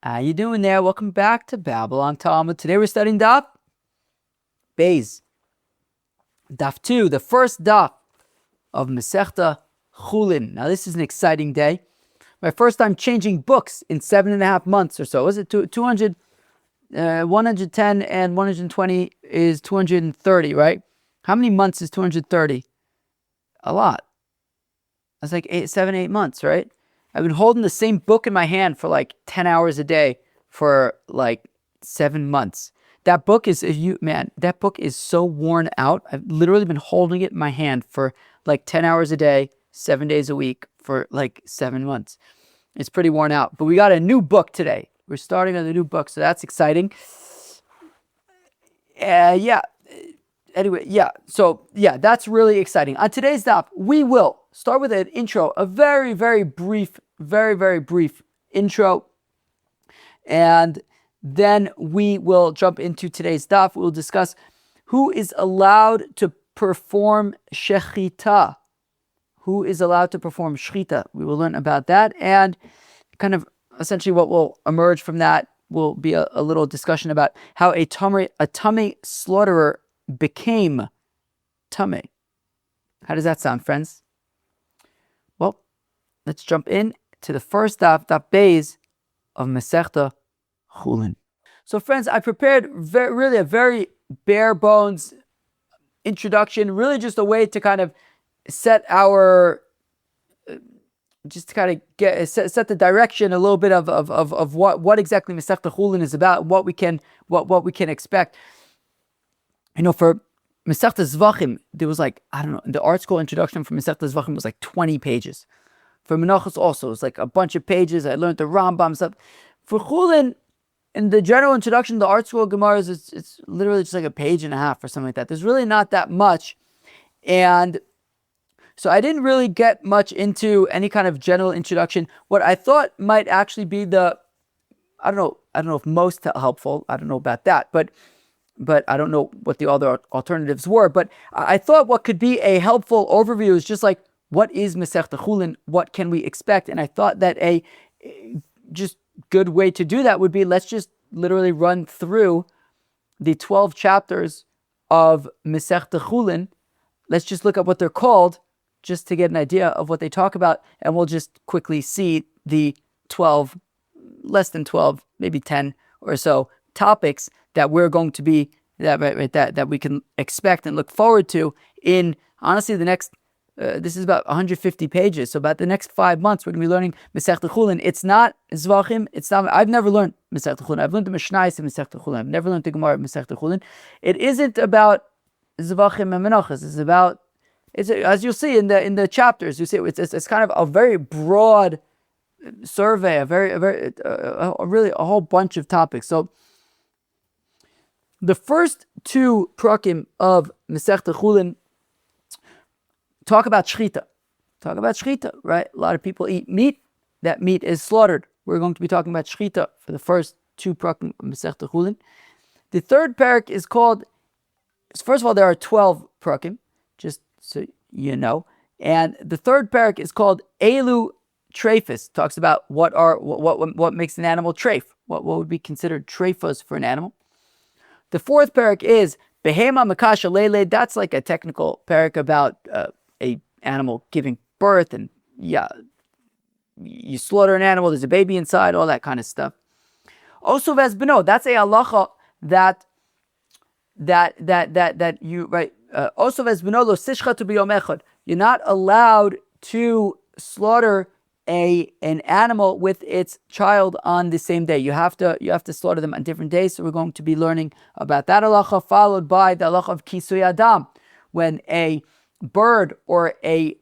How you doing there? Welcome back to Babble on Talmud. Today we're studying Daf Beis. Daf 2, the first Daf of Masechta Chullin. Now this is an exciting day. My first time changing books in 7.5 months or so. Was it 200, 110 and 120 is 230, right? How many months is 230? A lot. That's like 7, 8 months, right? I've been holding the same book in my hand for like 10 hours a day for like 7 months. That book is that book is so worn out. I've literally been holding it in my hand for like 10 hours a day, 7 days a week for like 7 months. It's pretty worn out. But we got a new book today. We're starting on the new book, so that's exciting. That's really exciting. On today's daf, we will start with an intro, a very, very brief intro, and then we will jump into today's daf. We'll discuss who is allowed to perform shechitah. Who is allowed to perform shechitah? We will learn about that, and kind of essentially what will emerge from that will be a little discussion about how a tamei slaughterer became tamei. How does that sound, friends? Well, let's jump in to the first Daf Beis of Masechta Chullin. So, friends, I prepared really a very bare bones introduction, really just a way to kind of set our, just to kind of set the direction a little bit of what exactly Masechta Chullin is about, what we can expect. You know, for Masechta Zvachim, there was like, I don't know, the art school introduction for Masechta Zvachim was like 20 pages. For Menachos also, it was like a bunch of pages. I learned the Rambam stuff. For Chullin, in the general introduction to the art school Gemaras, it's literally just like a page and a half or something like that. There's really not that much. And so I didn't really get much into any kind of general introduction. What I thought might actually be I don't know if most helpful. I don't know about that, but I don't know what the other alternatives were. But I thought what could be a helpful overview is just like, what is Masechta Chullin? What can we expect? And I thought that a just good way to do that would be, let's just literally run through the 12 chapters of Masechta Chullin. Let's just look at what they're called, just to get an idea of what they talk about, and we'll just quickly see the 12, less than 12, maybe 10 or so topics that we're going to be, that we can expect and look forward to in, honestly, the next, this is about 150 pages, so about the next 5 months, we're going to be learning Masechta Chullin. It's not Zvachim, I've never learned Masechta Chullin. I've learned the Mishnayos of Masechta Chullin. I've never learned the Gemara of Masechta Chullin. It isn't about Zvachim and Menachos. It's about, as you'll see in the chapters, you see it's kind of a very broad survey, really a whole bunch of topics. So the first 2 prakim of Masechta Chullin talk about shechitah. Right? A lot of people eat meat. That meat is slaughtered. We're going to be talking about shechitah for the first 2 prakim of Masechta Chullin. The third parak is called, first of all, there are 12 prakim, just so you know. And the third parak is called Elu Treifos. Talks about what makes an animal treif. What would be considered treifos for an animal. The fourth parak is Behema Makasha Lele. That's like a technical parak about a animal giving birth, and you slaughter an animal, there's a baby inside, all that kind of stuff. Osoves Beno, that's a halacha that you, right, Osoves Beno lo sishchatu b'yom echad. You're not allowed to slaughter an animal with its child on the same day. You have to slaughter them on different days. So we're going to be learning about that halacha, followed by the halacha of kisui adam, when a bird or a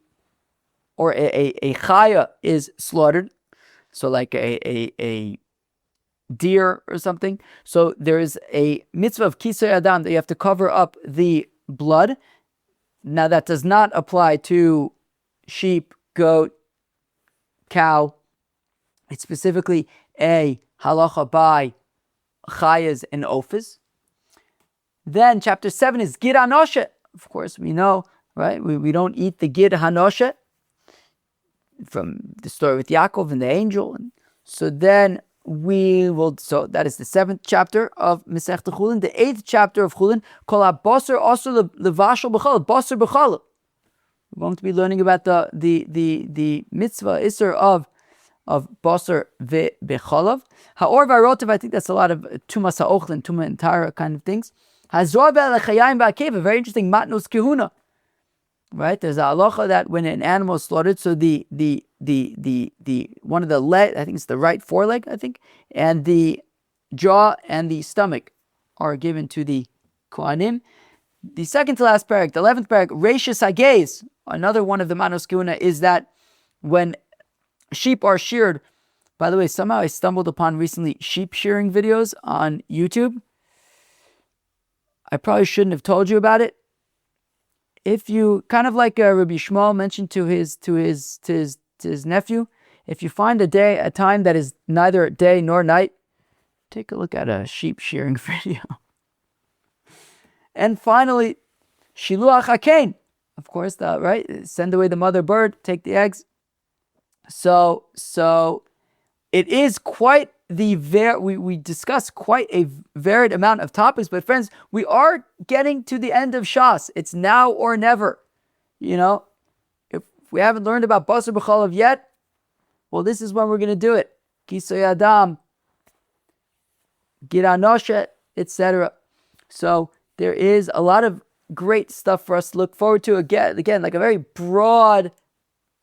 chaya is slaughtered, so like a deer or something. So there is a mitzvah of kisui adam that you have to cover up the blood. Now that does not apply to sheep, goat, cow. It's specifically a halacha by chayas and ofas. Then chapter 7 is gid hanoshe. Of course, we know, right? We don't eat the gid hanoshe from the story with Yaakov and the angel. So then so that is the 7th chapter of Masechta Chullin. The 8th chapter of Chullin, Kol HaBasar Asur Levashal B'Challah, Basar B'Challah. We're going to be learning about the mitzvah Isser of Basar B'Chalav. Ha'or V'Arotav, I think that's a lot of Tumas HaOchlin, Tuma and Tara kind of things. Hazor V'Elechayim Ba'Akeva, very interesting, Matnos Kehuna. Right? There's a halacha that when an animal is slaughtered, so the one of the leg, I think it's the right foreleg, I think, and the jaw and the stomach are given to the Kohanim. The second to last parak, the 11th parak, Reishis Hagez, another one of the Manos Kehuna, is that when sheep are sheared, by the way, somehow I stumbled upon recently sheep shearing videos on YouTube. I probably shouldn't have told you about it. If you, kind of like Rabbi Shmuel mentioned to his nephew, if you find a time that is neither day nor night, take a look at a sheep shearing video. And finally, Shiluach HaKain, of course, right? Send away the mother bird, take the eggs. So it is quite we discussed quite a varied amount of topics, but friends, we are getting to the end of Shas. It's now or never. If we haven't learned about Basar B'Chalav yet, well, this is when we're going to do it. Kisoy Adam, Gira Noshe, etc. So there is a lot of great stuff for us to look forward to. Again, like a very broad.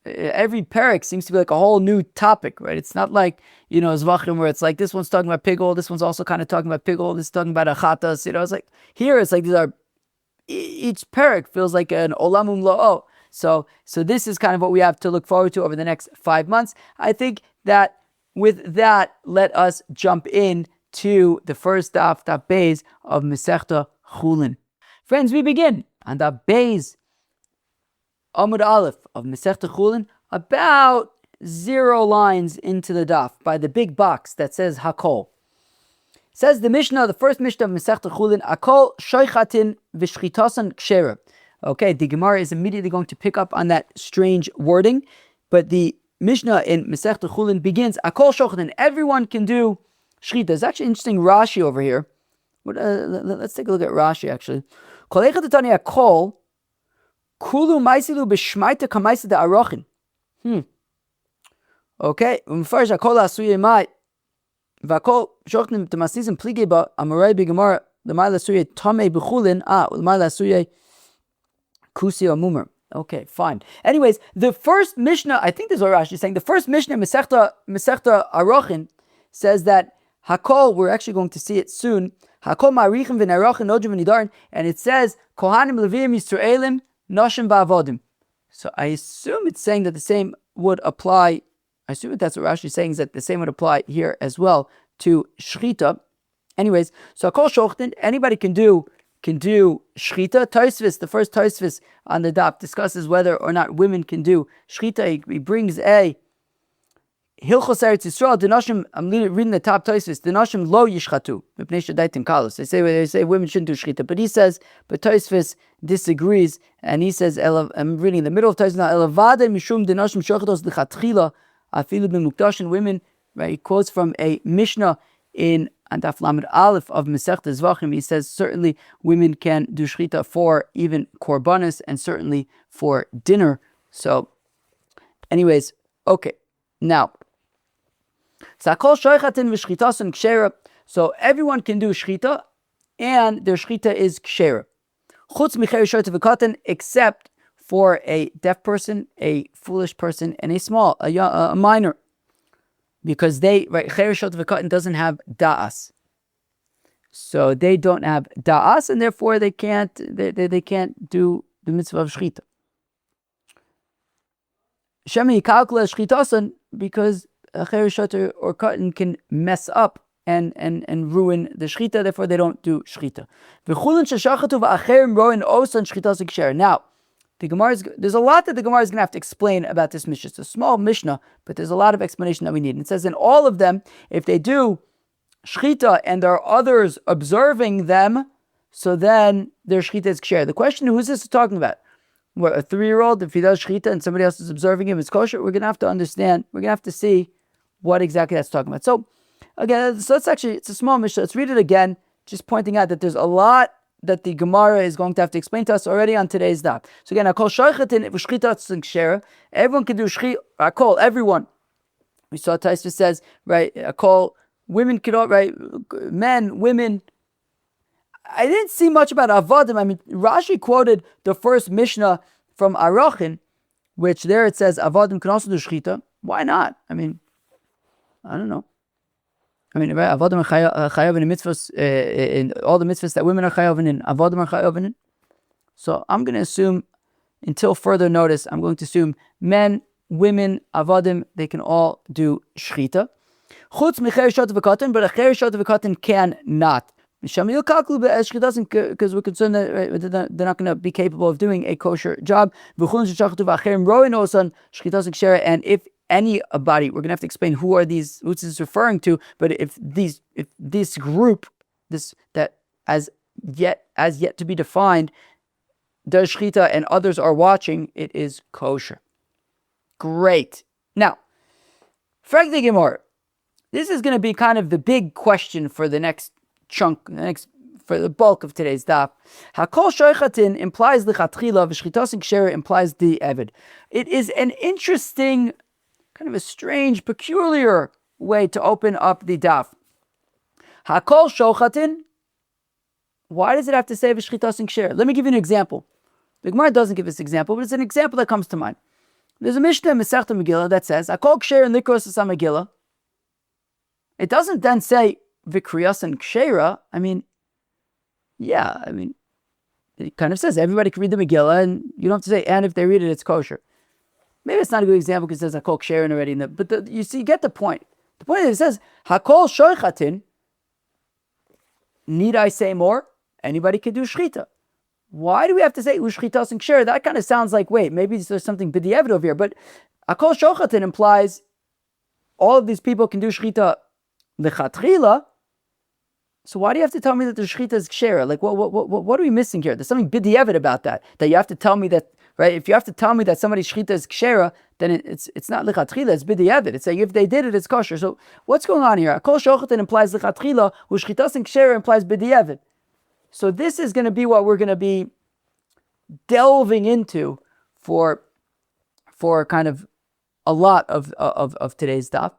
Every parak seems to be like a whole new topic, right? It's not like, Zvachim, where it's like this one's talking about pigol, this one's also kind of talking about pigol, this is talking about achatas, it's like, here it's like these are, each parak feels like an olamum lo'o. So this is kind of what we have to look forward to over the next 5 months. I think that with that, let us jump in to the first daf Beis of Masechta Chullin. Friends, we begin on daf Beis Amud Aleph of Masechta Chullin, about 0 lines into the daf, by the big box that says Hakol. Says the Mishnah, the first Mishnah of Masechta Chullin, Akol shechitah v'shchitasan kshera. Okay, the Gemara is immediately going to pick up on that strange wording, but the Mishnah in Masechta Chullin begins, Akol shechitah, everyone can do shechitah. There's actually an interesting Rashi over here. Let's take a look at Rashi actually. Kol echad tani akol, Kulu maisilu b'shmaita kamaisa de arochin. Okay. Umfarsh akol asuye mai. Vakol shochnim temasizim plige ba amoray b'gemara l'may lasuye tamei b'chulin. L'may lasuye kusi amumer. Okay, fine. Anyways, the first Mishnah, I think this is what Rashi is saying. The first Mishnah, Masechta Arochin, says that Hakol, we're actually going to see it soon. Hakol ma'arichim v'narochin nodrim v'nidarin, and it says Kohanim Levim Yisraelim Noshim ba'avodim. So I assume it's saying that the same would apply. I assume that's what Rashi is saying, is that the same would apply here as well to shechitah. Anyways, so Akol Shochtin, anybody can do shechitah. Tosfos, the first Tosfos on the daf, discusses whether or not women can do shechitah. He brings a Hilchos Eretz Yisrael. Denoshim, I'm reading the top Tosfos. Denoshim lo yishchatu mipnei shadaitim kalos. They say women shouldn't do shechitah, but he says, but Tosfos disagrees, and he says, I'm reading in the middle of Tosfos now. Elavade mishum denoshim shochatos lechatchila afilu b'mukdashin. Women, right? He quotes from a Mishnah in Daf Lamed Aleph of Masechta Zvachim. He says certainly women can do shechitah for even korbanos and certainly for dinner. So, anyways, okay, now. So everyone can do shechitah, and their shechitah is kshera. Except for a deaf person, a foolish person, and a minor, because cher shot v'katan doesn't have da'as, so they don't have da'as, and therefore they can't do the mitzvah of shechitah. Shemi kalkula shechitasan, because a cher shot or katan can mess up and ruin the shechitah, therefore they don't do shechitah. Now, there's a lot that the Gemara is going to have to explain about this Mishnah. It's a small Mishnah, but there's a lot of explanation that we need. And it says in all of them, if they do shechitah and there are others observing them, so then their shechitah is kosher. The question, who is this talking about? What, a 3-year-old, if he does shechitah and somebody else is observing him, is kosher? We're going to have to understand, we're going to have to see what exactly that's talking about. So, Again, so it's a small Mishnah. Let's read it again, just pointing out that there's a lot that the Gemara is going to have to explain to us already on today's daf. So again, Akol shechitah v'shchitah kshera. Everyone can do Akol, everyone. We saw Taisva says, right, Akol, women can all, right, men, women. I didn't see much about Avadim. I mean, Rashi quoted the first Mishnah from Arachin, which there it says Avadim can also do shechitah. Why not? I mean, I don't know. I mean, right, Avadim are chayav in mitzvahs, in all the mitzvahs that women are chayav in, Avadim are chayav in. So I'm going to assume, until further notice, I'm going to assume men, women, Avadim, they can all do shechitah. Chutz mecher shot v'katan, but a cher shot v'katan can not. Because we're concerned that they're not going to be capable of doing a kosher job. And if anybody, we're going to have to explain who this is referring to, but if this group, that as yet to be defined, does shechitah and others are watching, it is kosher. Great. Now, frankly, Gemara, this is going to be kind of the big question for the next chunk, for the bulk of today's daf. Hakol shoichatin implies lichatchila, v'shchitasin kshera implies the evid. It is an interesting, kind of a strange, peculiar way to open up the daf. Hakol shochatin. Why does it have to say v'shchitasin kshera? Let me give you an example. The Gemara doesn't give this example, but it's an example that comes to mind. There's a Mishnah in Masechta Megillah that says Hakol kshera and likros asam Megillah. It doesn't then say Vikriyas and Kshera. I mean, it kind of says everybody can read the Megillah, and you don't have to say, and if they read it, it's kosher. Maybe it's not a good example because it says Hakol Ksherin already. You see, you get the point. The point is it says Hakol Shoichatin. Need I say more? Anybody can do shechitah. Why do we have to say Ushchitas and Kshera? That kind of sounds like, wait, maybe there's something b'diavad over here. But Hakol Shoichatin implies all of these people can do shechitah lechatchila. So why do you have to tell me that the shechitah is kshera? Like, what are we missing here? There's something b'diavad about that you have to tell me that, right? If you have to tell me that somebody's shechitah is kshera, then it's not lechatchila, it's b'diavad. It's saying if they did it, it's kosher. So what's going on here? Kol shochatin implies lechatchila, u'shchitas and kshera implies b'diavad. So this is going to be what we're going to be delving into for kind of a lot of today's daf.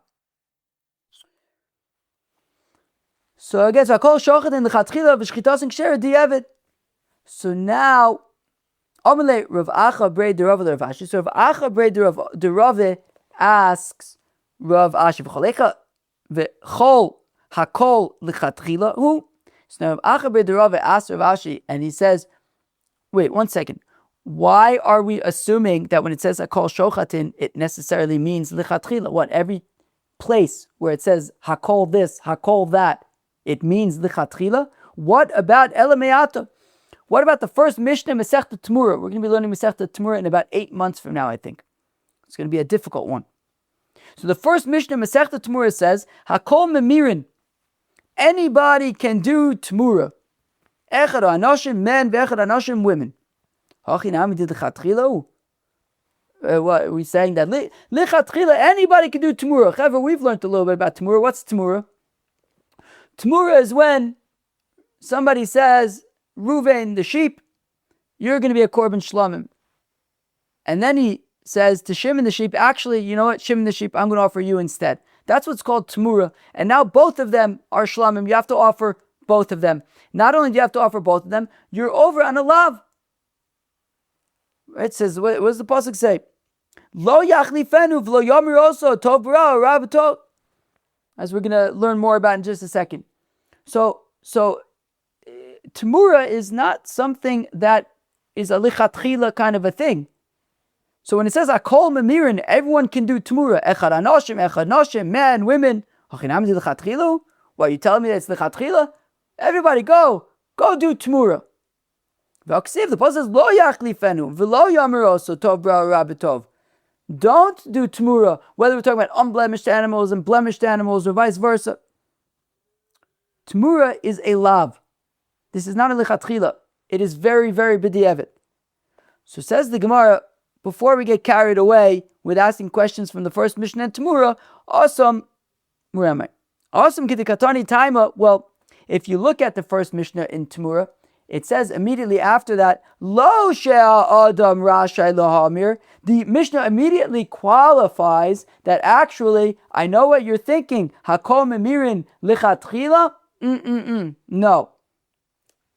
So I guess Hakol Shochet and Lechatchila v'Shchitas and Kshera di'evid. So now, Amalei Rav Acha Brei de Rav Ashi. So Rav Acha Brei de Rav asks Rav Ashi v'Cholecha v'Chol Hakol Lechatchila. Who? So now Rav Acha Brei de Rav asks Rav Ashi, and he says, "Wait, 1 second. Why are we assuming that when it says Hakol Shochatin, it necessarily means Lechatchila? What, every place where it says Hakol this, Hakol that, it means lichatchila? What about Elameata? What about the first Mishnah, Masechta Tamura? We're going to be learning Masechta Tamura in about 8 months from now, I think. It's going to be a difficult one. So the first Mishnah, Masechta Tamura says, Hakol Memirin. Anybody can do Tamura. Echad Anashim men, ve'echad Anashim women. Hachinami did lichatchila? What are we saying? That lichatchila, anybody can do Tamura. However, we've learned a little bit about Tamura. What's Tamura? Tamura is when somebody says, Ruvain, the sheep, you're going to be a korban shlamim. And then he says to Shimon the sheep, actually, you know what, Shimon the sheep, I'm going to offer you instead. That's what's called Tamura. And now both of them are shlamim. You have to offer both of them. Not only do you have to offer both of them, you're over on a lav. It says, what does the pasuk say? Lo yachlifenu v'lo yamir oso tov ra rav tov. As we're going to learn more about in just a second. So Tamura is not something that is a lichatchila kind of a thing. So when it says Hakol Memirin, everyone can do Tamura. Echad Anoshim, men, women. What, you telling me that it's lichatchila? Everybody go do Tamura. The pasuk says Lo yachlifenu v'lo yamir oso tov ra rav tov. Don't do Tamura, whether we're talking about unblemished animals and blemished animals or vice versa. Tamura is a lav. This is not a lichatchila. It is very, very b'di'evet. So says the Gemara, before we get carried away with asking questions from the first Mishnah and Tamura, awesome, where am I? Awesome kitikatani taima. Well, if you look at the first Mishnah in Tamura, it says immediately after that, Lo she'al adam rashai lahamir. The Mishnah immediately qualifies that actually, I know what you're thinking. Hakol memirin lichatchila? No.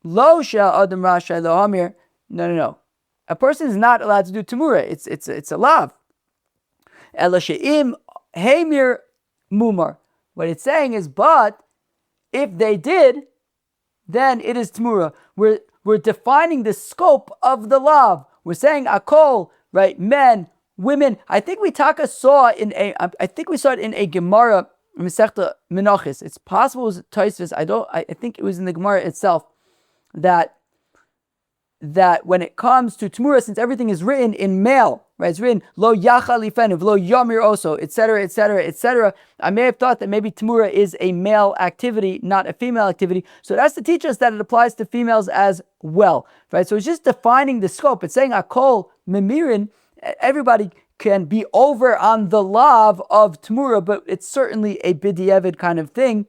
Lo she'al adam rashai lahamir. No. A person is not allowed to do Tamura. It's a lav. Ela she'im heimir mumar. What it's saying is, but if they did, then it is Tamura. We're defining the scope of the lav. We're saying akol, right? Men, women. I think we saw it in a Gemara, Masechta Menachos. It's possible it was Tosfos. I think it was in the Gemara itself that when it comes to Tamura, since everything is written in male, right? It's written lo yacha lifenuv, lo yamir oso, etc., etc., etc. I may have thought that maybe Tamura is a male activity, not a female activity. So that's to teach us that it applies to females as well, right? So it's just defining the scope. It's saying akol memirin, everybody can be over on the lav of Tamura, but it's certainly a b'diavad kind of thing.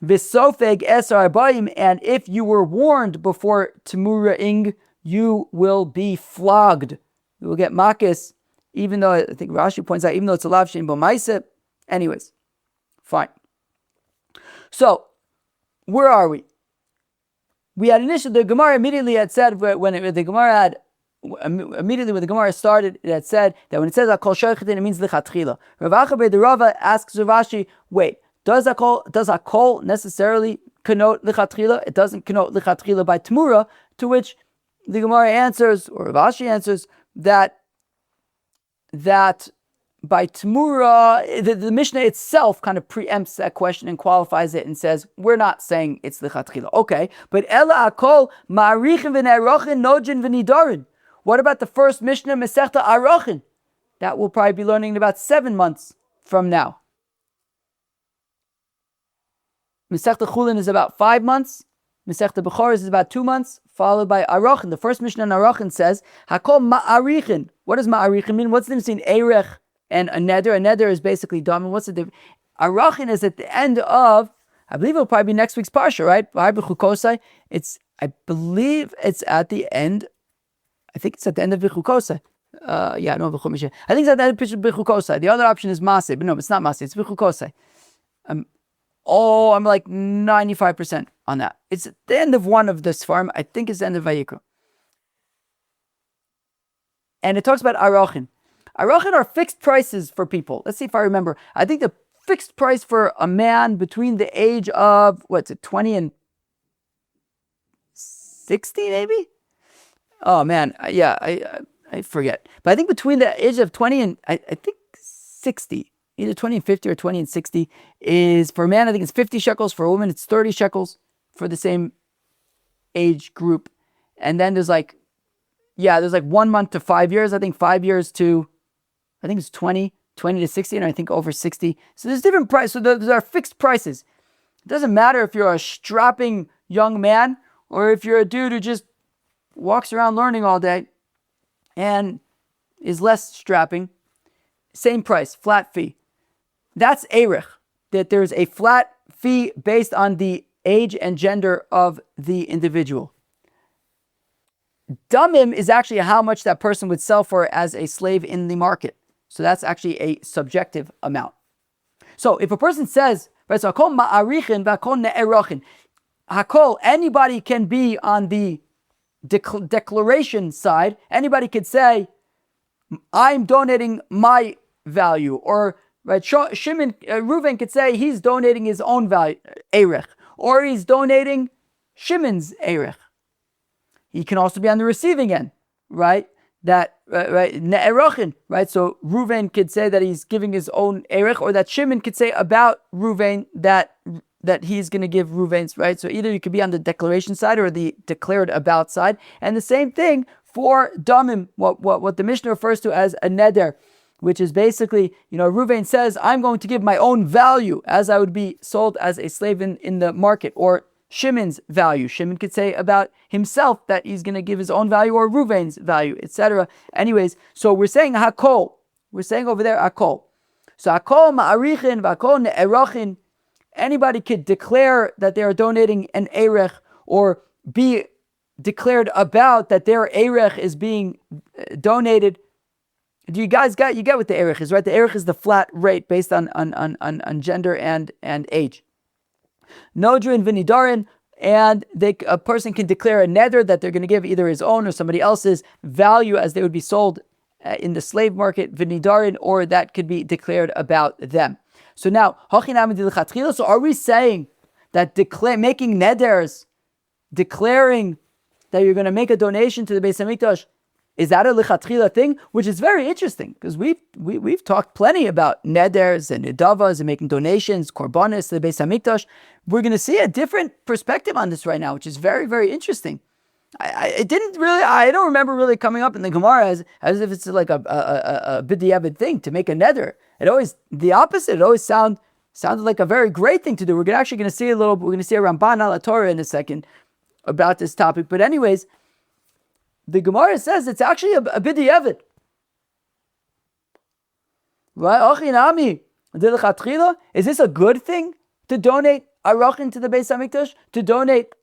V'sofeg esar bayim, and if you were warned before Tamuraing, you will be flogged. You will get makis, even though I think Rashi points out, even though it's a lav shein bo ma'aseh. Anyways, fine. So, where are we? We had initially, the Gemara immediately had said, when the Gemara started, it had said that when it says akol shechitah, it means lichatchila. Rav Acha bar Rava asks Rashi, wait, does akol necessarily connote lichatchila? It doesn't connote lichatchila by Tamura, to which the Gemara answers, or Rav Ashi answers, that by Tamura, the Mishnah itself kind of preempts that question and qualifies it and says, we're not saying it's lichatchila. Okay, but ela akol ma'arichin v'ne'arochin nojin v'nidarin. What about the first Mishnah, Masechta Arochin? That we'll probably be learning in about 7 months from now. Masechta Chullin is about 5 months. Masechta Bechoros is about 2 months, followed by Arochin. The first Mishnah in Arochin says, Hakol ma'arichin. What does ma'arichin mean? What's the difference between Erech and a neder? A neder is basically dam. What's the difference? Arochin is at the end of, I believe it'll probably be next week's parsha, right? I believe it's at the end. I think it's at the end of Vichukosai. I think it's at the end of Vichukosai. The other option is Maseh, but no, it's not Maseh, it's Vichukosai. I'm like 95% on that. It's at the end of one of the Sfarim. I think it's the end of Vayikra. And it talks about Arochin. Arochin are fixed prices for people. Let's see if I remember. I think the fixed price for a man between the age of, 20 and 60 maybe? Oh man, I forget. But I think between the age of 20 and, I think 60, either 20 and 50 or 20 and 60 is, for a man, I think it's 50 shekels. For a woman, it's 30 shekels for the same age group. And then there's like 1 month to 5 years. I think 5 years to, I think it's 20 to 60, and I think over 60. So there's different prices. So those are fixed prices. It doesn't matter if you're a strapping young man or if you're a dude who just walks around learning all day and is less strapping. Same price, flat fee. That's Erech, that there's a flat fee based on the age and gender of the individual. Damim is actually how much that person would sell for as a slave in the market. So that's actually a subjective amount. So if a person says, right, so hakol ma'arichin v'hakol ne'erochin, hakol, anybody can be on the declaration side. Anybody could say, I'm donating my value, or right, Reuven could say he's donating his own value, Erech, or he's donating Shimon's Erech. He can also be on the receiving end, right? Ne'erochin, right? So Reuven could say that he's giving his own Erech, or that Shimon could say about Reuven that he's going to give Reuven's, right? So either you could be on the declaration side or the declared about side. And the same thing for Damim, what the Mishnah refers to as a neder, which is basically, Reuven says, I'm going to give my own value as I would be sold as a slave in the market, or Shimon's value. Shimon could say about himself that he's going to give his own value, or Reuven's value, etc. Anyways, so we're saying hakol. We're saying over there hakol. So hakol ma'arichin v'hakol ne'erachin. Anybody could declare that they are donating an erech, or be declared about that their erech is being donated. Do you guys get what the erech is, right? The erech is the flat rate based on gender and age. Nodrin v'nidarin, and a person can declare a neder that they're going to give either his own or somebody else's value as they would be sold in the slave market, v'nidarin, or that could be declared about them. So now, so are we saying that making neders, declaring that you're going to make a donation to the Beis Hamikdash, is that a lichatchila thing? Which is very interesting, because we've talked plenty about neders and nidavas and making donations, korbanos to the Beis Hamikdash. We're going to see a different perspective on this right now, which is very, very interesting. I don't remember really coming up in the Gemara as if it's like a b'diavad thing to make a neder. It always, the opposite, it always sounded like a very great thing to do. We're going to see a Ramban al Torah in a second about this topic. But anyways, the Gemara says it's actually a b'diavad. Right? Is this a good thing to donate arachin to the Beis Hamikdash? To donate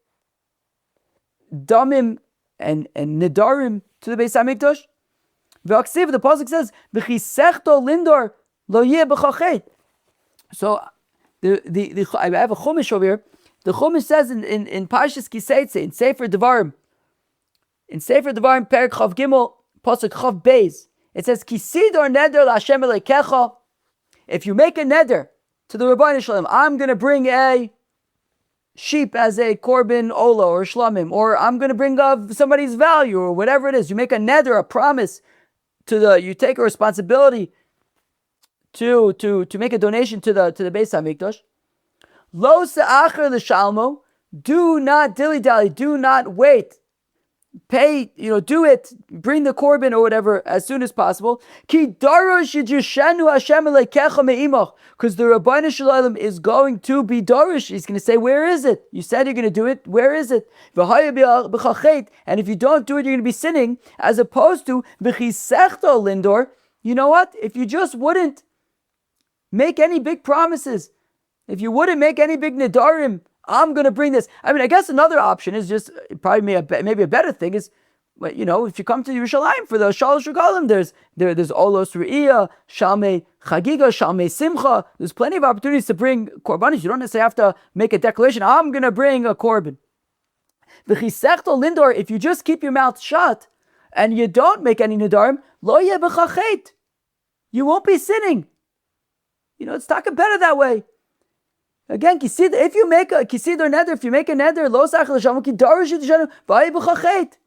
damim and nidarim to the Beis Hamikdash? The pasuk says, "V'chisechto lindor lo yeh b'chachet." So I have a chumash over here. The chumash says in Parshas Kiseitze, in Sefer Devarim, Perek Chav Gimel, pasuk Chav Beis, it says, "Kisidor neder laHashem Elokecha." If you make a neder to the Rebbeinu Shalom, I'm going to bring a sheep as a korban ola or shlamim, or I'm going to bring up somebody's value, or whatever it is. You make a neder, a promise you take a responsibility to make a donation to the Beis Hamikdash. Lo se'acher l'shalmo, do not dilly-dally, do not wait. Pay, do it, bring the korban or whatever as soon as possible. Ki darosh yidjushenu Hashem elekecha me'imach, because the Rebbeinu Shalom is going to be darish. He's going to say, where is it? You said you're going to do it. Where is it? And if you don't do it, you're going to be sinning. As opposed to v'chisechto lindor. You know what? If you just wouldn't make any big promises, if you wouldn't make any big nidarim, I'm going to bring this. I mean, I guess another option is just probably maybe a better thing is, if you come to Yerushalayim for the Shalosh Regalim, there's Olos Re'iyah, Shalmei Chagiga, Shalmei Simcha. There's plenty of opportunities to bring korbanos. You don't necessarily have to make a declaration, I'm going to bring a korban. V'chisechto lindor, if you just keep your mouth shut and you don't make any nidarim, lo yeh b'chachet. You won't be sinning. It's talking better that way. Again, if you make a kisidor neder, if you make a neder, lo sach l'shalom ki darish yidishanu v'ayi b'chachet.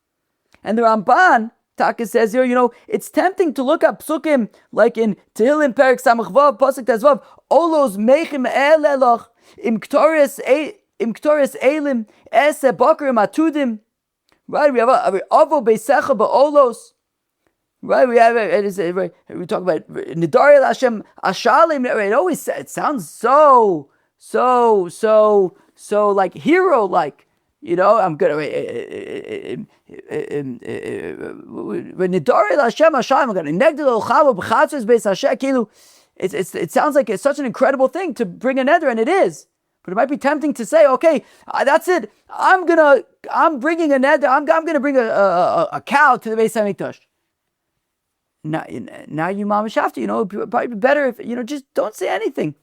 And the Ramban Taka says here, it's tempting to look up psukim like in Tehillim Perek Samach Vav Pasuk Tezvav, Olos meichim elelach im ktores elim ese bakrim atudim. Right, we have avo beisecha ba'olos. Right, we talk about Nidari Hashem Ashalim. It sounds so like hero-like. I'm gonna Nidari Hashem Ashalim. I'm gonna negdil chava b'chatzos beis Hashem. It sounds like it's such an incredible thing to bring a neder, and it is. But it might be tempting to say, okay, that's it. I'm bringing a neder. I'm gonna bring a cow to the Beis Hamikdash. Now you mamash have to, it'd probably be better if, just don't say anything.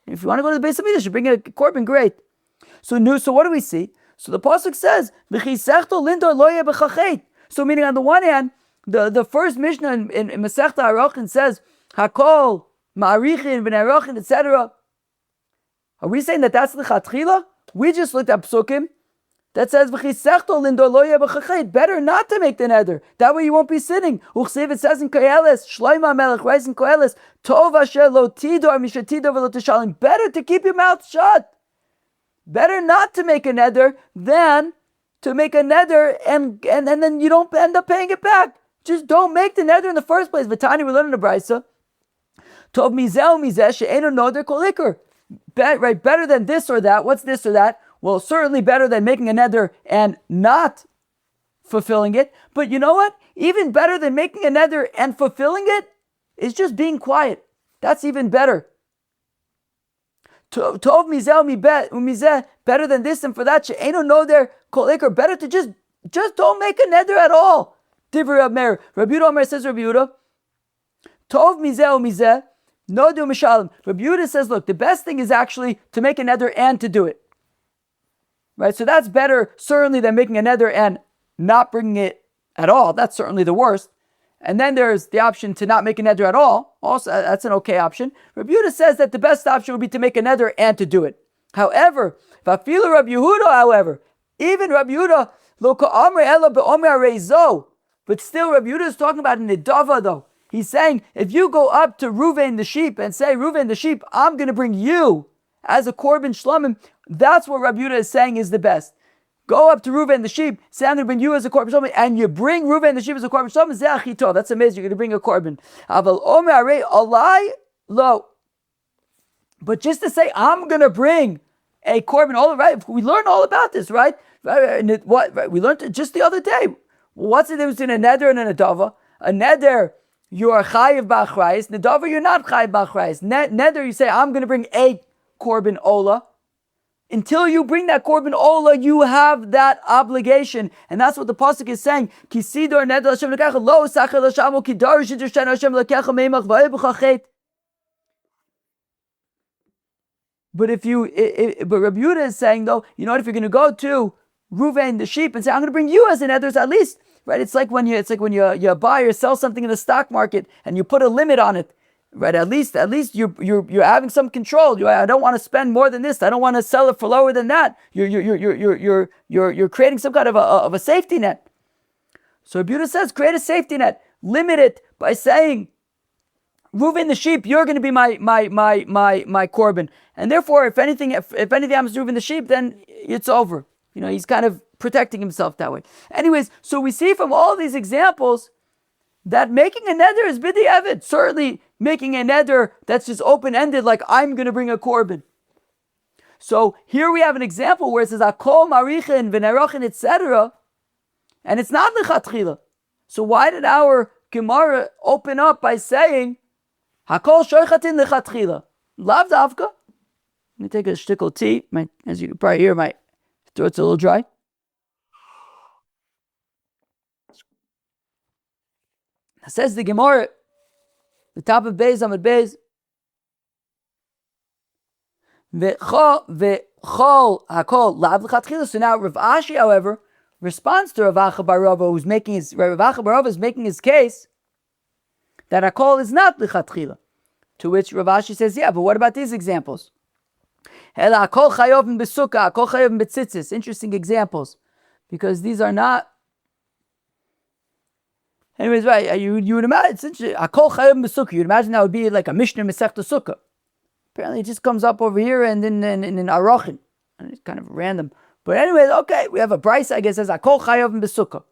If you want to go to the Beis Hamikdash, you bring a korban, great. So what do we see? So the pasuk says, "V'chisechto lindor lo yeh b'chachet." So meaning on the one hand, the first Mishnah in Masechta Arachin says, "Hakol ma'arichin v'nerachin," etc. Are we saying that that's the chatchila? We just looked at psukim that says, "V'chisechto lindor lo yeh b'chachet." Better not to make the neder. That way you won't be sinning. Uchsev, it says in Koheles, Shlomo Melech writes in Koheles, "Tov asher lo tidor mishatidor v'lo tishalim." Better to keep your mouth shut. Better not to make a neder than to make a neder and then you don't end up paying it back. Just don't make the neder in the first place. V'tani, we learn in the Brisa, Tov mizeh mizeh she'enu noder kol iker. Right, better than this or that. What's this or that? Well, certainly better than making a neder and not fulfilling it. But you know what? Even better than making a neder and fulfilling it is just being quiet. That's even better. Tov mizeh better than this and for that. She'eno no there kol ikar. Better to just don't make a neder at all. Divrei Rab Meir. Rabbi Yehuda Omer says, Rabbi Yehuda, Tov mizeh no do mishalim. Rabbi Yehuda says, look, the best thing is actually to make a neder and to do it. Right? So that's better certainly than making a neder and not bringing it at all. That's certainly the worst. And then there's the option to not make a neder at all. Also, that's an okay option. Rabbi Yehuda says that the best option would be to make a neder and to do it. However, Vafilu Rabbi Yehuda, even Rabbi Yehuda, lo ka'amre ela be'omer reizo, but still Rabbi Yehuda is talking about an idava though. He's saying, if you go up to Reuven the sheep and say, Reuven the sheep, I'm going to bring you as a korban shlomim, that's what Rabbi Yehuda is saying is the best. Go up to Reuven the sheep, say I'm going to bring you as a korban shlomim, and you bring Reuven the sheep as a korban shlomim, zeh achito. That's amazing, you're going to bring a korban. Aval omer arei alai lo. But just to say, I'm going to bring a korban, all right, we learned all about this, right? What we learned it just the other day. What's the difference between a neder and an adava? A neder, you are chayiv b'achrayis. Nedava, you're not chayiv b'achrayis. Neder, you say, I'm going to bring a korban ola. Until you bring that korban ola, you have that obligation, and that's what the pasuk is saying. Kisidor neder Hashem lekecha lo sacher l'shamu kidar shidushen Hashem lekecha meimach va'ebchachet. But but Rabbi Yehuda is saying though, you know what? If you're going to go to Reuven the sheep and say, I'm going to bring you as an neder, at least, right? It's like when you buy or sell something in the stock market and you put a limit on it. Right, at least you're having some control. I don't want to spend more than this. I don't want to sell it for lower than that. You're creating some kind of a safety net. So Rabbi Yehuda says, create a safety net. Limit it by saying, Reuven the sheep, you're going to be my korban, and therefore, if anything happens to Reuven the sheep, then it's over. You know, he's kind of protecting himself that way. Anyways, so we see from all these examples that making a neder is bidi evid. Certainly, making a neder that's just open-ended, like I'm going to bring a korban. So here we have an example where it says akol marichin v'nerachin etc. and it's not lechatchila. So why did our Gemara open up by saying hakol shoichatin lechatchila? Lav davka. Let me take a shtickle tea. As you can probably hear, my throat's a little dry. Says the Gemara, the top of Beis Amud Beis, v'chol hakol lav l'chatchila. So now Rav Ashi, however, responds to Rav Acha bar Rava, Rav Acha bar Rava is making his case that hakol is not l'chatchila. To which Rav Ashi says, yeah, but what about these examples? Hela hakol chayovim b'sukkah, hakol chayovim b'tzitzis. Interesting examples, because these are not. Anyways, right, you would imagine, it's interesting. Akol chayim b'sukkah. You'd imagine that would be like a Mishnah Masechta Sukkah. Apparently, it just comes up over here and in Arochin. And it's kind of random. But anyways, okay, we have a Bryce, I guess, says Akol chayim b'sukkah.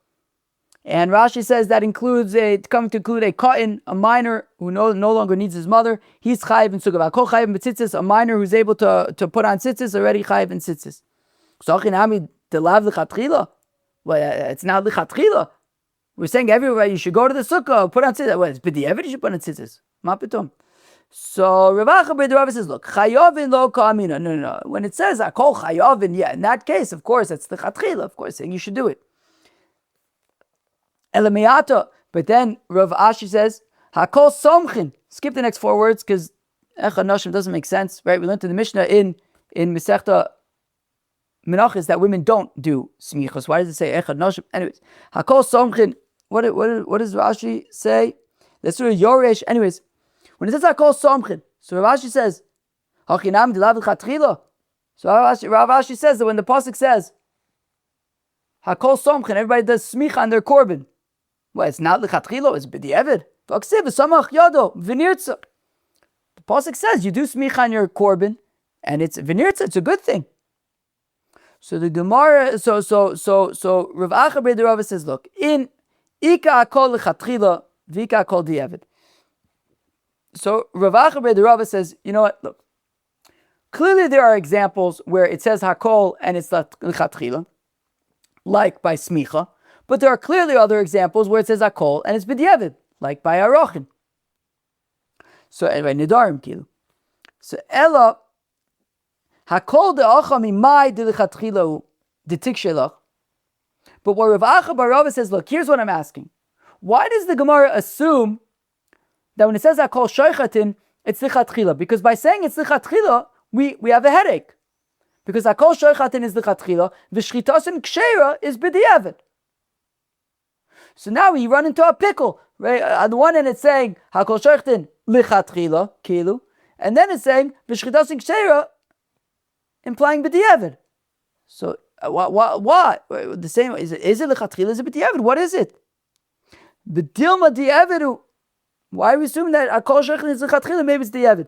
And Rashi says that includes coming to include a cotton, a minor who no longer needs his mother. He's chayiv in sukkah. Akol chayim b'tzitzis, a minor who's able to put on tzitzis, already chayiv in tzitzis. So achinami delav l'chatchila. Well, it's not l'chatchila. We're saying everywhere you should go to the sukkah, put on tzitzis. Well, it's b'di'evid, you should put on tzitzis. Ma pitum. So Rav Acha bar Rava says, look, chayovin lo ka'amina. No. When it says akol chayovin, yeah, in that case, of course, that's the chatchila, of course, saying you should do it. Elamiyata. But then Rav Ashi says, hakol somchin. Skip the next 4 words because echad nashim doesn't make sense, right? We learned in the Mishnah in Masechta Menachos that women don't do smichos. Why does it say echad nashim? Anyways, hakol somchin. What does Rashi say? Let's do Yoresh. Anyways, when it says hakol somchin, so Rav Ashi says, hachinam dilav l'chatchila. So Rav Ashi says that when the pasuk says hakol somchin, everybody does smicha on their korban. Well, it's not l'chatchila, it's b'di'evid. V'aksiv v'samach yado v'nirtza. The pasuk says you do smicha on your korban, and it's v'nirtza. It's a good thing. So the Gemara, so Rav Acha bar Rava says, look, in ika akol l'chatchila, v'ika akol di'evid. So Rav Acha bar Rava says, you know what? Look, clearly there are examples where it says hakol and it's l'chatchila, like by smicha. But there are clearly other examples where it says hakol and it's b'di'evid, like by arochin. So anyway, nidarim kilu. So ella hakol de'acha mimai delichatchila detik shelach. But what Rav Acha bar Rava says, look, here's what I'm asking. Why does the Gemara assume that when it says hakol sheichatin, it's lichatchila? Because by saying it's lichatchila, we have a headache. Because hakol sheichatin is lichatchila, v'shchitasin ksheira is b'diavad. So now we run into a pickle. Right? On the one hand, it's saying hakol sheichatin lichatchila kilu, and then it's saying v'shchitasin ksheira, implying b'diavad. So what? The same is it lechatchila? Is it b'diavad? What is it? B'dilma di'avidu. Why are we assuming that hakol sheichatin is lechatchila? Maybe it's di'avad.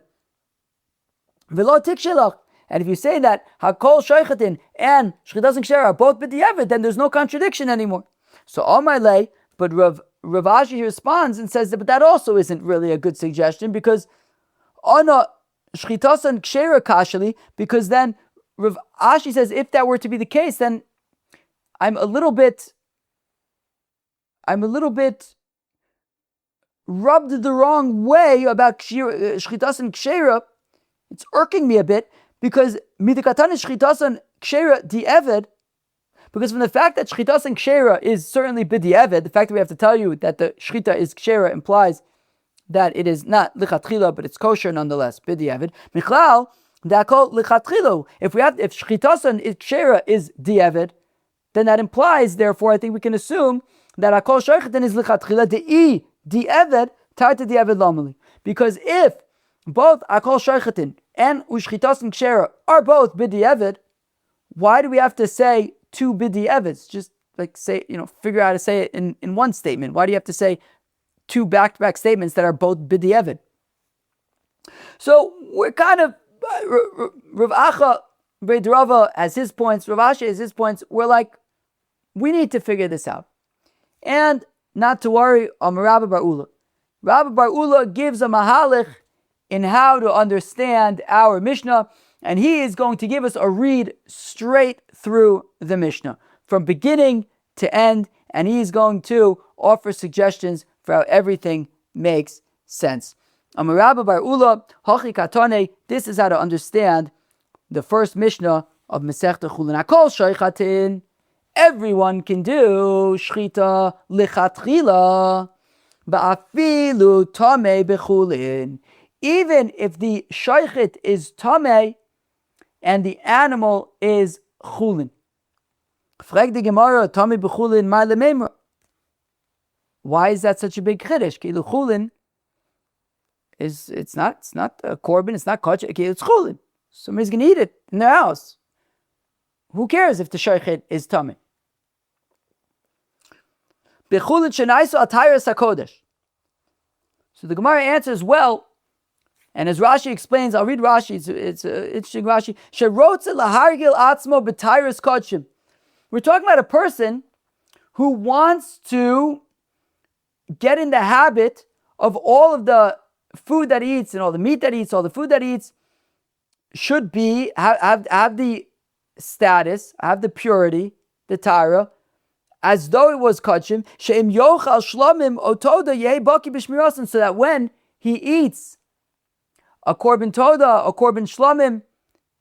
V'lo tik shelach. And if you say that hakol sheichatin and shchitasin ksheira are both b'di'avad, then there's no contradiction anymore. So all my lay, but Rav Ashi responds and says that, but that also isn't really a good suggestion because ana shchitasin ksheira kashali, because then Rav Ashi says if that were to be the case, then I'm a little bit rubbed the wrong way about shchitasin ksheira. It's irking me a bit because midikatan is shchitasin ksheira di'eved. Because from the fact that shchitasin ksheira is certainly b'di'eved, the fact that we have to tell you that the shchita is ksheira implies that it is not lichatchila, but it's kosher nonetheless, b'di'eved. Michlal, dakol lichatchilo. If shchitasin is ksheira is di'eved, then that implies, therefore, I think we can assume that hakol sheichatin is lichatchila di'eved tied to di'eved lamali. Because if both hakol sheichatin and ushchitasin ksheira are both b'di'eved, why do we have to say two b'di'eveds? Just like say, figure out how to say it in one statement. Why do you have to say two back-to-back statements that are both b'di'eved? So we're kind of, Rav Acha Rava has his points, Rav Ashi has his points. We're like, we need to figure this out. And not to worry, Rabbi Bar Ula. Rabbi Bar Ula gives a mahalich in how to understand our Mishnah, and he is going to give us a read straight through the Mishnah, from beginning to end, and he is going to offer suggestions for how everything makes sense. Rabbi Bar Ula, Hachi Katane, this is how to understand the first Mishnah of Masechta Chullin. Hakol sheichatin. Everyone can do shechitah lichatchila, ba'afilu tamei bechulin. Even if the shechit is tamei and the animal is chulin. Frag the Gemara, tamei bechulin ma lememra. Why is that such a big chiddush? Kilu chulin it's not a korban, it's not kosher. It's chulin. Somebody's going to eat it in their house. Who cares if the shechit is tamei? Bechulin shenaisu atayras hakodesh. So the Gemara answers, well, and as Rashi explains, I'll read Rashi, it's interesting Rashi. Sherotze lahargil atzmo b'tayras kodshim. We're talking about a person who wants to get in the habit of all of the food that he eats and all the meat that he eats, all the food that he eats should be, have the status, have the purity, the Torah, as though it was kachim, she'im yochal shlamim otoda yeh baki b'shmirasin, so that when he eats a korban toda, a korban shlamim,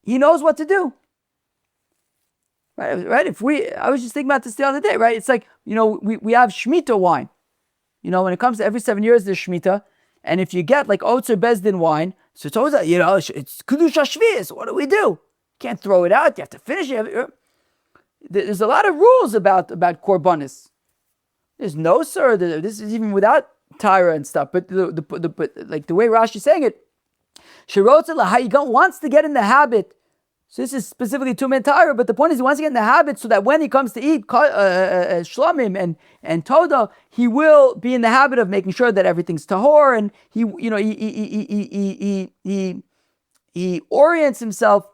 he knows what to do. Right? I was just thinking about this the other day, right? It's like, we have Shemitah wine. When it comes to every 7 years, there's Shemitah, and if you get like Otzer Bezdin wine, so it's always, it's Kedusha Shvius, what do we do? You can't throw it out, you have to finish it. There's a lot of rules about korbanis. There's no, sir. This is even without Tyra and stuff. But like the way Rashi's saying it, Shirotza wants to get in the habit. So this is specifically Tumei Tyra, but the point is he wants to get in the habit so that when he comes to eat shlamim and toda, he will be in the habit of making sure that everything's tahor, and he orients himself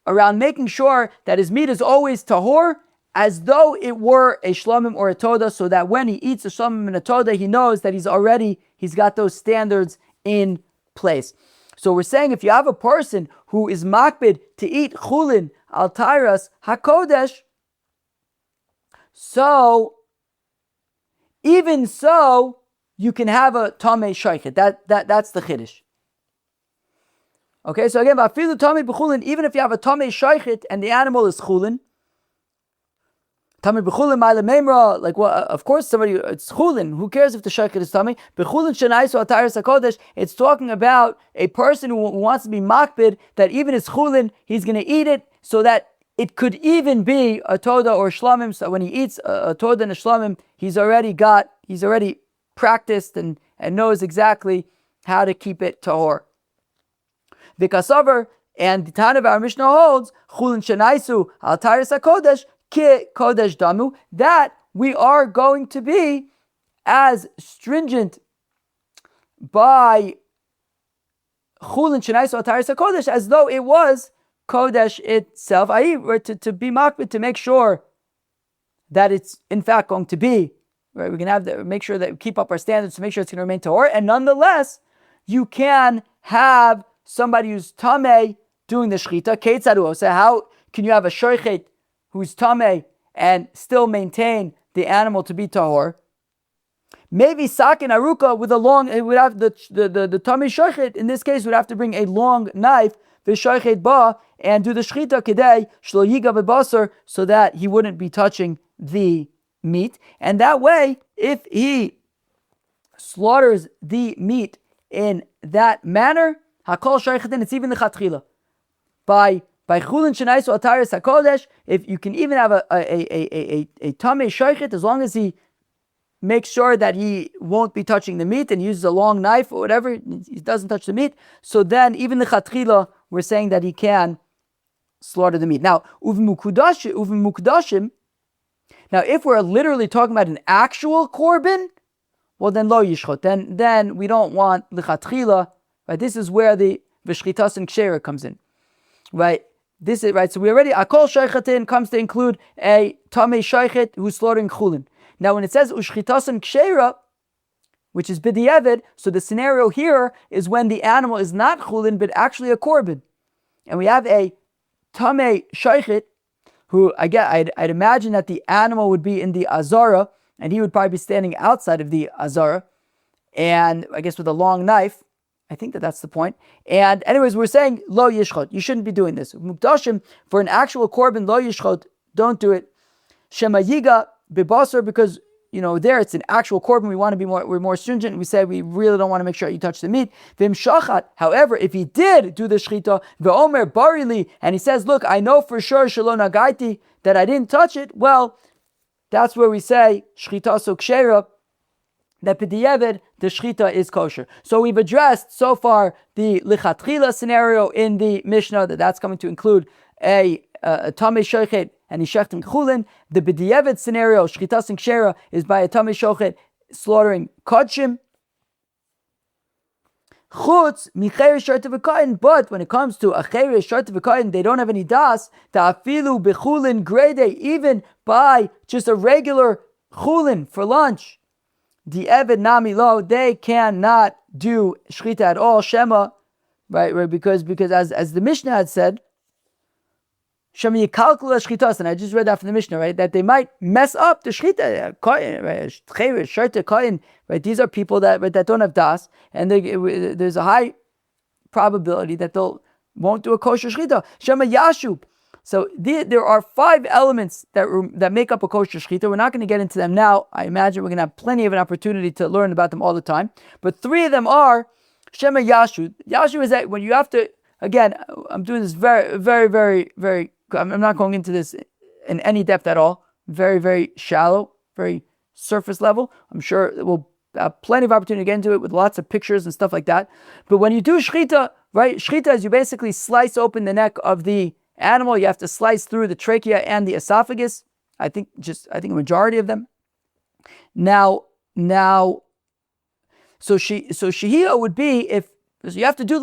around making sure that his meat is always tahor, as though it were a shlamim or a toda, so that when he eats a shlamim and a toda, he knows that he's got those standards in place. So we're saying if you have a person who is makbid to eat chulin al tairas hakodesh, so even so, you can have a tamei shechit. That's the chiddush. Okay, so again, even if you have a tamei shechit and the animal is chulin, tamei b'chulin ma'ale memra, like well, of course it's chulin. Who cares if the shechit is tamei? B'chulin shenaisu ataris hakodesh. It's talking about a person who wants to be makbid that even his chulin, he's going to eat it, so that it could even be a toda or shlamim. So when he eats a toda and a shlamim, he's already practiced and knows exactly how to keep it tahor. V'kasavar, and the Tana of our Mishnah holds chulin shenaisu al taris hakodesh ki kodesh damu, that we are going to be as stringent by chulin shenaisu al taris hakodesh as though it was kodesh itself. To be makbid, to make sure that it's in fact going to be right. We can make sure that we keep up our standards to make sure it's going to remain tahor, and nonetheless, you can have somebody who's tamei doing the shechitah. Keitzaru. So how can you have a shochet who's tamei and still maintain the animal to be tahor? Maybe sakin aruka with a long. It would have the tamei shochet in this case would have to bring a long knife, the shochet ba, and do the shechitah kedei shlo yiga bebasar, so that he wouldn't be touching the meat. And that way, if he slaughters the meat in that manner, hakol shaychatin, it's even the chatchila. By chulin shenaisu ataris hakodesh, if you can even have a tamei shaychet, as long as he makes sure that he won't be touching the meat and uses a long knife or whatever, he doesn't touch the meat. So then, even the chatchila, we're saying that he can slaughter the meat. Now, uvimukdashim. Now, if we're literally talking about an actual korban, well, then lo yishchot. Then we don't want lichatchila. Right? This is where the v'shchitas and kshera comes in. Right? This is right. So we already akol shaychatin comes to include a tamei shaychet who's slaughtering chulin. Now, when it says ushchitas and kshera, which is b'diavad, so the scenario here is when the animal is not chulin but actually a korban, and we have a tamei shaychet who I'd imagine that the animal would be in the azara, and he would probably be standing outside of the azara, and I guess with a long knife. I think that's the point. And anyways, we're saying lo yishchot. You shouldn't be doing this. Mukdashim, for an actual korban, lo yishchot, don't do it. Shema yiga bebasar, because there it's an actual korban. We're more stringent. We say we really don't want to make sure you touch the meat. Vim shachat. However, if he did do the shechita, ve'omer barili, and he says, look, I know for sure shelo nagaiti that I didn't touch it. Well, that's where we say shechita so kshera, that p'diavad the shechita is kosher. So we've addressed so far the lichatchila scenario in the Mishnah, that's coming to include a tamei shochet and ishechtim chulin. The b'diavad scenario, shchitas and kshera, is by a tamei shochet slaughtering kodshim. Chutz micheres sharta v'kayin, but when it comes to a cheres sharta v'kayin, they don't have any das. Ta'afilu b'chulin grade, even by just a regular chulin for lunch. The Eved Nami Lo, they cannot do shechita at all, Shema, right? Because as the Mishnah had said, Shema yikalkula shchitas, and I just read that from the Mishnah, right? That they might mess up the shechita, right? Cheres, sharta, koyin, right? These are people that don't have das, and there's a high probability that they won't do a kosher shechita. Shema yashub. So there are 5 elements that make up a kosher shechita. We're not going to get into them now. I imagine we're going to have plenty of an opportunity to learn about them all the time. But 3 of them are Shema Yashu. Yashu is that when you have to, again, I'm doing this very, very, very, very, I'm not going into this in any depth at all. Very, very shallow, very surface level. I'm sure we'll have plenty of opportunity to get into it with lots of pictures and stuff like that. But when you do shechita, right, shechita is you basically slice open the neck of the animal. You have to slice through the trachea and the esophagus. I think a majority of them. Now, so shehiyah would be so you have to do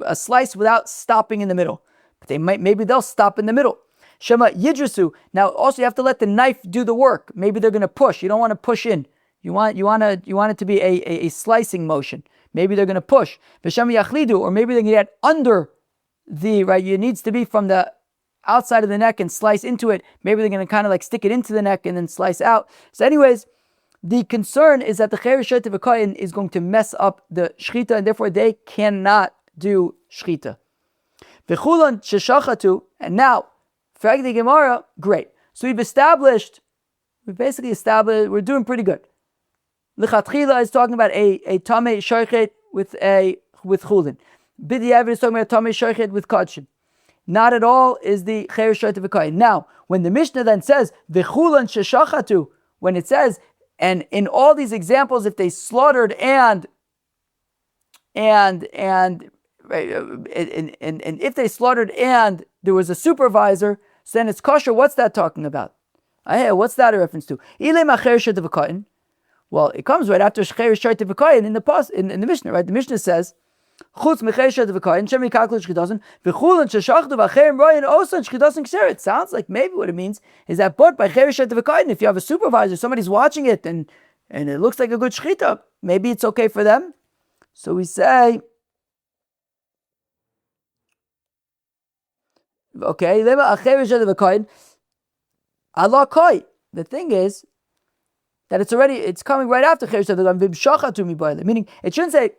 a slice without stopping in the middle. But maybe they'll stop in the middle. Shema yidrasu. Now also you have to let the knife do the work. Maybe they're going to push. You don't want to push in. You want it to be a slicing motion. Maybe they're going to push. V'shema yachlidu, or maybe they're going to get under the, right, it needs to be from the outside of the neck and slice into it. Maybe they're going to kind of like stick it into the neck and then slice out. So anyways, the concern is that the Cheres Shechitah V'Koyin is going to mess up the shechitah, and therefore they cannot do shechitah. V'chulan sheshachatu, and now, frag the Gemara, great. So we've basically established, we're doing pretty good. L'chatchila is talking about a tamei shochet with chulin. B'diavad is talking about a tamei shochet with kodshim. Not at all is the Cheres Shechitah V'Koyin. Now, when the Mishnah then says v'chulan sheshachatu, when it says, and in all these examples, if they slaughtered and if they slaughtered and there was a supervisor, so then it's kosher. What's that talking about? What's that a reference to? Well, it comes right after Cheres Shechitah V'Koyin in the Mishnah, right? The Mishnah says, it sounds like maybe what it means is that but by Cheres Shechitah V'Koyin, if you have a supervisor, somebody's watching it and it looks like a good shechitah, maybe it's okay for them. So we say, okay, the thing is that it's coming right after Cheres Shechitah V'Koyin, meaning it shouldn't say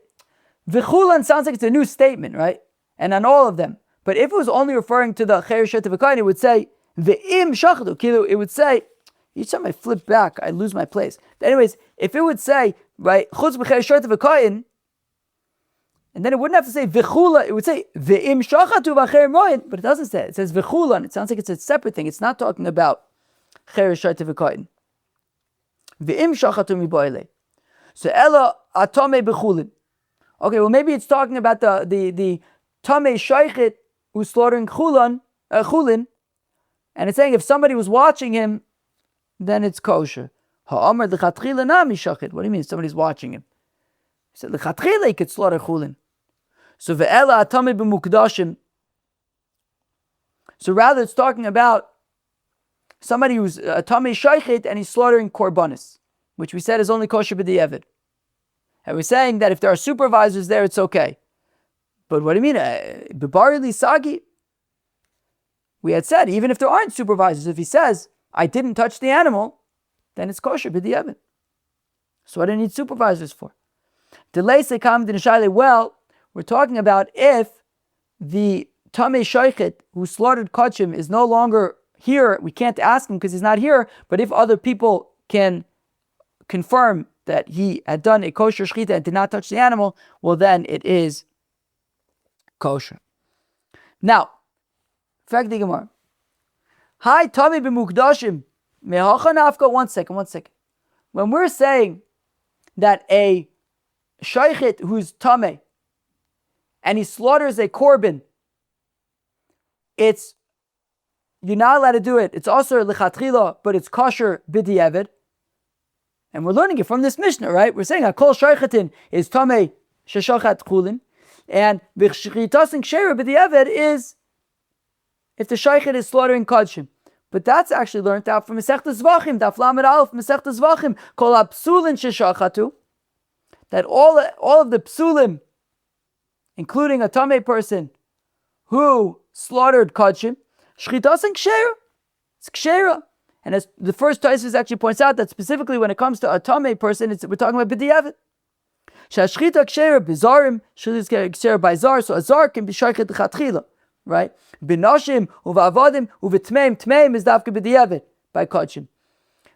V'chulan sounds like it's a new statement, right? And on all of them. But if it was only referring to the Cheres Shechitah V'Koyin, it would say V'im shachatu. It would say, each time I flip back, I lose my place. But anyways, if it would say, right, Chutz B'Cheres Shechitah V'Koyin, and then it wouldn't have to say V'chula, it would say V'im shachatu v'acherem royin, but it doesn't say it. It says V'chulan. It sounds like it's a separate thing. It's not talking about Cheres Shechitah V'Koyin. V'im shachatu mi'boile. So Ela atome b'chulin. Okay, well maybe it's talking about the tamei shochet who's slaughtering chulin, and it's saying if somebody was watching him, then it's kosher. Ha'amar l'chatchila nami shochet. What do you mean? Somebody's watching him. He said l'chatchila he could slaughter chulin. So ve'ela tamei b'mukdashim. So rather, it's talking about somebody who's a tamei shochet and he's slaughtering korbanis, which we said is only kosher b'di'evid. And we're saying that if there are supervisors there, it's okay. But what do you mean? B'barili sagi? We had said, even if there aren't supervisors, if he says, I didn't touch the animal, then it's kosher b'di'evid. So what do I need supervisors for? Well, we're talking about if the tamei shochet who slaughtered kodshim is no longer here, we can't ask him because he's not here, but if other people can confirm that he had done a kosher shechitah and did not touch the animal, well then it is kosher. Now, fact the Gemara. Hi, tamei b'mukdashim mehacha nafka. One second. When we're saying that a shochet who's tamei and he slaughters a korban, you're not allowed to do it. It's also lechatchila, but it's kosher b'di'evid. And we're learning it from this Mishnah, right? We're saying kol shochetin is tamei sheshachat chulin, and v'chshchitas ksheira b'di'evid is if the shochet is slaughtering kodshim. But that's actually learned out from Masechta Zvachim, Daf Lamed Aleph, Masechta Zvachim, kol ha'psulin sheshachatu, that all of the psulim, including a tamei person who slaughtered kodshim, shchitas ksheira, it's ksheira. And as the first Tosfos actually points out that specifically when it comes to a tamei person, we're talking about b'di'evid. Shashchita ksheira b'zarim, shchita ksheira by zar, so a zar can be shochet l'chatchila, right? B'nashim uva'avadim uv'tmeim, tmeim is dafka b'di'evid by kodshim.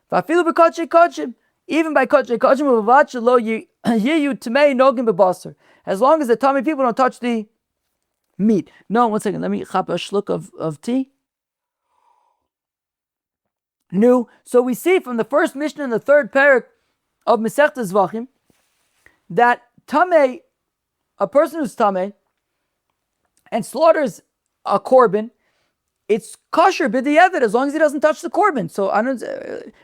V'afilu b'kodshei kodshim, even by kodshei kodshim uv'avad shelo yiyu tmei nogim b'basar. As long as the tamei people don't touch the meat. No, one second, let me chap a shluck of tea. New. So we see from the first Mishnah in the third parak of Masechta Zvachim that tamei, a person who's tamei and slaughters a korban, it's kosher b'di'evid as long as he doesn't touch the korban. So I don't.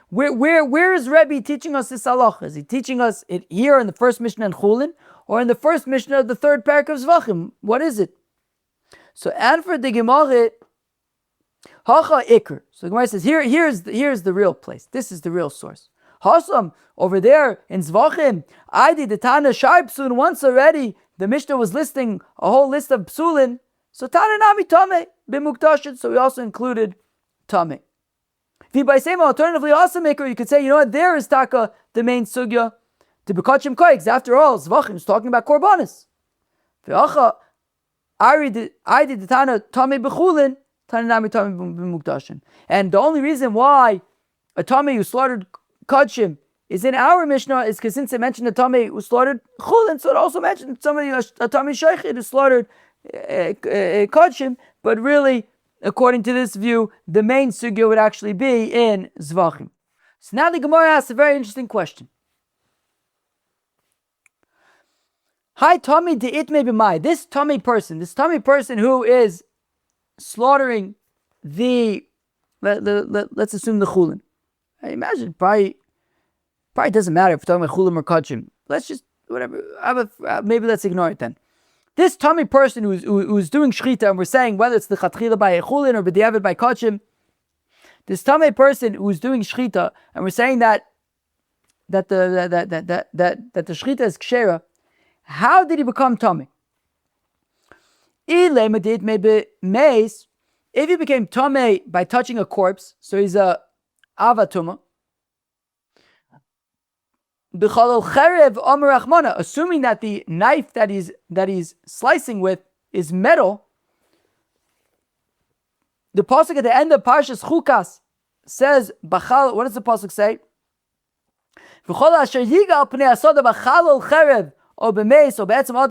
Where is Rebbe teaching us this halacha? Is he teaching us it here in the first Mishnah in Chulin, or in the first Mishnah of the third parak of Zvachim? What is it? So and for the Gemara. Hacha Iker. So the Gemara says, here's the real place. This is the real source. Hasam, over there in Zvachim, Aidi the Tana Shai Psulin, once already, the Mishnah was listing a whole list of Psulin. So Tana Nami Tamei, B'mukdashin, so we also included Tamei. By same alternatively, also Iker, you could say, you know what, there is Taka the main sugya. To bekachim koiks, after all, Zvachim is talking about korbanis. V'acha, I did the Tana tamei b'chulin, Tana nami tamei b'mukdashin. And the only reason why a tamei who slaughtered kachim is in our Mishnah is because since it mentioned a tamei who slaughtered chulin, so it also mentioned somebody, a tamei shechit who slaughtered kachim, but really, according to this view, the main sugya would actually be in Zvachim. So now the Gemara asks a very interesting question. Hi, Tommy de itme b'mai. This tamei person who is slaughtering the, let's assume the chulin. I imagine probably doesn't matter if we're talking about chulim or kachim. Let's just whatever. Maybe let's ignore it then. This tamei person who's doing shechitah, and we're saying whether it's the chatchila by a chulin or b'diavad by kachim. This tamei person who's doing shechitah, and we're saying that the shechitah is kshera. How did he become tamei? If he became tamei by touching a corpse, so he's a avatuma. Assuming that the knife that he's slicing with is metal, the pasuk at the end of Parshas Chukas says, "Bachal." What does the pasuk say?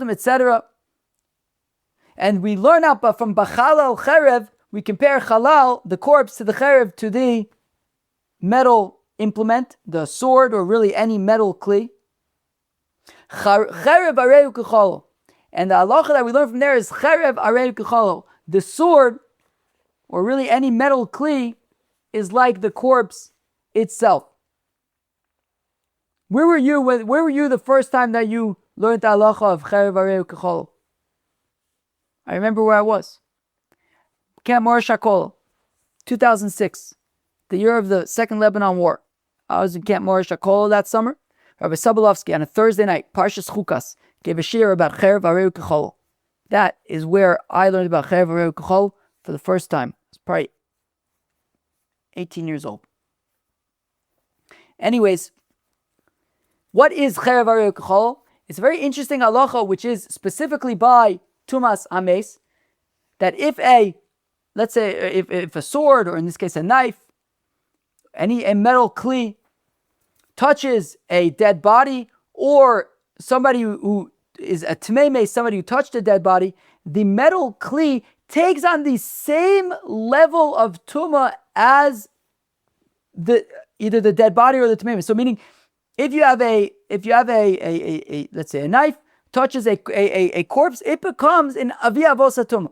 Etc. And we learn out, but from Bachal al Cherev, we compare Chalal, the corpse, to the Cherev, to the metal implement, the sword, or really any metal kli. Cherev areu kechalo. And the halacha that we learn from there is Cherev areu kechalo. The sword, or really any metal kli, is like the corpse itself. Where were you the first time that you learned the halacha of Cherev areu kechalo? I remember where I was. Camp Morish HaKol, 2006, the year of the Second Lebanon War. I was in Camp Morish HaKol that summer. Rabbi Sobolovsky on a Thursday night, Parshas Chukas, gave a shir about Cherev areu kechalo. That is where I learned about Cherev areu kechalo for the first time. I was probably 18 years old. Anyways, what is Cherev areu kechalo? It's a very interesting halacha, which is specifically by Tumas Ames, that if a sword, or in this case a knife, a metal kli, touches a dead body, or somebody who is a tamei, somebody who touched a dead body, the metal kli takes on the same level of tuma as either the dead body or the tamei. So meaning, if you have a let's say a knife touches a corpse, it becomes an avia avosa tuma.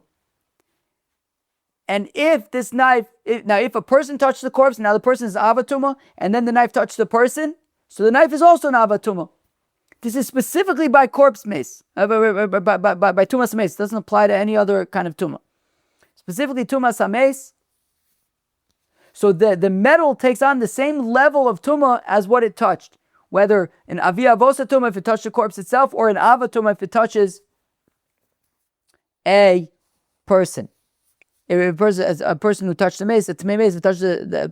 And if this knife, if a person touched the corpse, now the person is avatuma, and then the knife touched the person, so the knife is also an avatuma. This is specifically by corpse mace, by tumas mace. It doesn't apply to any other kind of tuma. Specifically tumas mace. So the metal takes on the same level of tuma as what it touched, whether an avia avosa tuma if it touched the corpse itself, or an avatuma if it touches a person. If a person who touched the mace, the tamei mace, if it touches the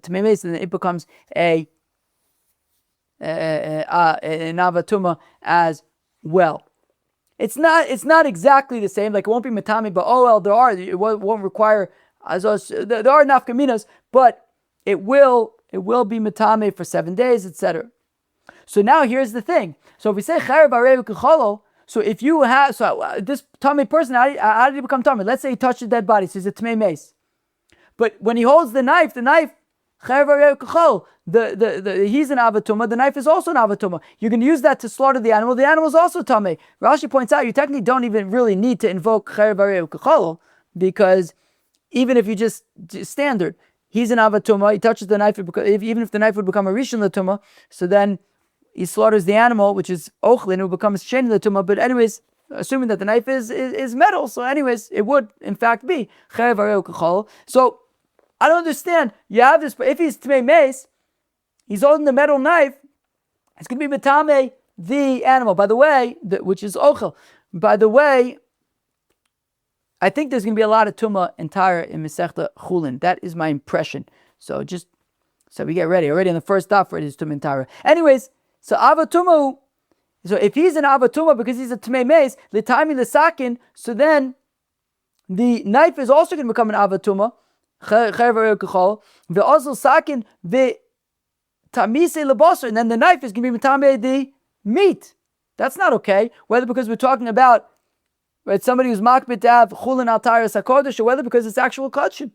tamei mace, then it becomes an avatuma as well. It's not exactly the same. Like it won't be matami, but it won't require azos. There are nafkaminas, but it will be matami for 7 days, etc. So now here's the thing. So if we say Cherev areu kechalo, so if you have this tamei person, how did he become tamei? Let's say he touched a dead body, so he's a tamei mace. But when he holds the knife, Cherev areu kechalo, he's an avatuma. The knife is also an avatuma. You can use that to slaughter the animal. The animal is also tamei. Rashi points out you technically don't even really need to invoke Cherev areu kechalo, because even if you just standard, he's an avatuma. He touches the knife, even if the knife would become a rishon l'tuma, so then he slaughters the animal, which is ochlin, who becomes sheni l'tuma. But anyways, assuming that the knife is metal, so anyways, it would in fact be Cherev areu kechalo. So I don't understand. You have this, but if he's tamei mace, he's holding the metal knife, it's going to be matame the animal. By the way, which is ochel. By the way, I think there's going to be a lot of tuma entire in Masechta Chullin. That is my impression. So just So we get ready already on the first daf, ready to Mintara. Anyways, so Avatuma, so if he's an Avatuma because he's a tamei meis, litami lesakin, so then the knife is also going to become an Avatuma. The also sakin the tamise lebasar, and then the knife is going to be tamei the meat. That's not okay. Whether because we're talking about somebody who's makbid to have chulin al taras hakodesh, or whether because it's actual kachim.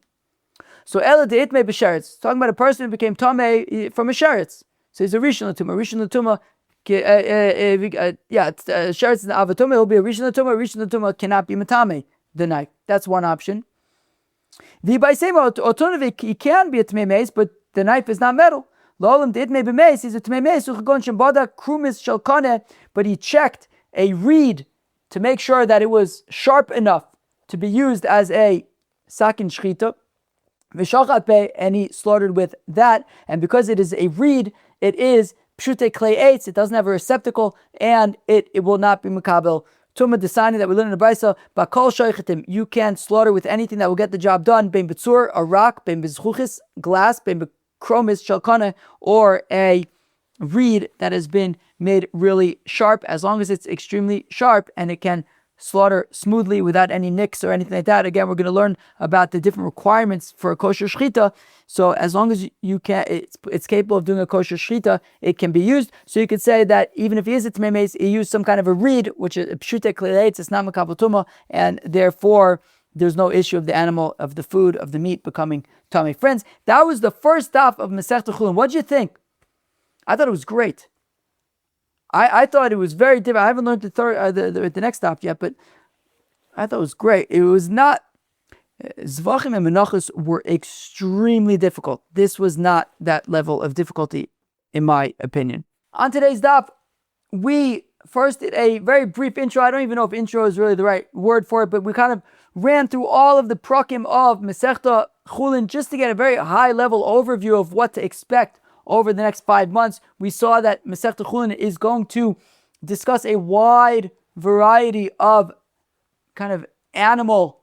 So ela de itmei b'sheretz, talking about a person who became tamei from a sheretz. So he's a rishon l'tumah. Rishon l'tumah, sheretz is an avatuma. He'll be a rishon l'tumah. Rishon l'tumah cannot be matame the knife. That's one option. The by same alternative, he can be a tamei meis, but the knife is not metal. L'olam de itmei b'meis, he's a tamei meis. Uchagon shembada krumis shalkane, but he checked a reed to make sure that it was sharp enough to be used as a sakin shechitah. And he slaughtered with that, and because it is a reed, it is pshute klei eitz, it doesn't have a receptacle, and it will not be makabel tumah desani that we learn in the brisa. Bakol shechitim, you can slaughter with anything that will get the job done. Ben betzur, a rock, ben bezchuchis, glass, ben bekromis shalkana, or a reed that has been made really sharp, as long as it's extremely sharp and it can slaughter smoothly without any nicks or anything like that. Again, we're going to learn about the different requirements for a kosher shechitah. So as long as you can, it's capable of doing a kosher shechitah, it can be used. So you could say that even if he is a tamei meis, he used some kind of a reed, which is pshute klei eitz, it's not makabel tumah, and therefore there's no issue of the animal, of the food, of the meat becoming tamei. Friends, that was the first daf of Masechta Chullin. What did you think? I thought it was great. I thought it was very different. I haven't learned the next stop yet, but I thought it was great. It was not, Zvachim and Menachos were extremely difficult. This was not that level of difficulty, in my opinion. On today's daf, we first did a very brief intro. I don't even know if intro is really the right word for it, but we kind of ran through all of the prakim of Masechta Chullin just to get a very high level overview of what to expect over the next 5 months. We saw that Masechta Chullin is going to discuss a wide variety of kind of animal,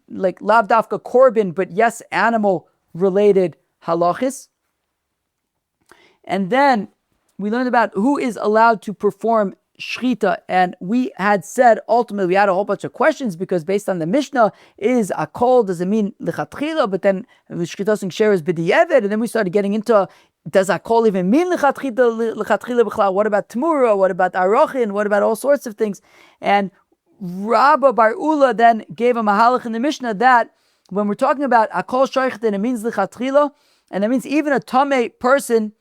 like lav dafka korban, but yes, animal related halachis. And then we learned about who is allowed to perform shechitah, and we had said ultimately we had a whole bunch of questions because based on the Mishnah, is akol, does it mean lichatchila? But then shechitah and share is b'di'evet, and then we started getting into, does akol even mean lichatchila b'chlal? What about tamura? What about arochin? What about all sorts of things? And Rabba Bar Ula then gave a mahalach in the Mishnah that when we're talking about akol shaychet, and it means lichatchila, and that means even a tamei person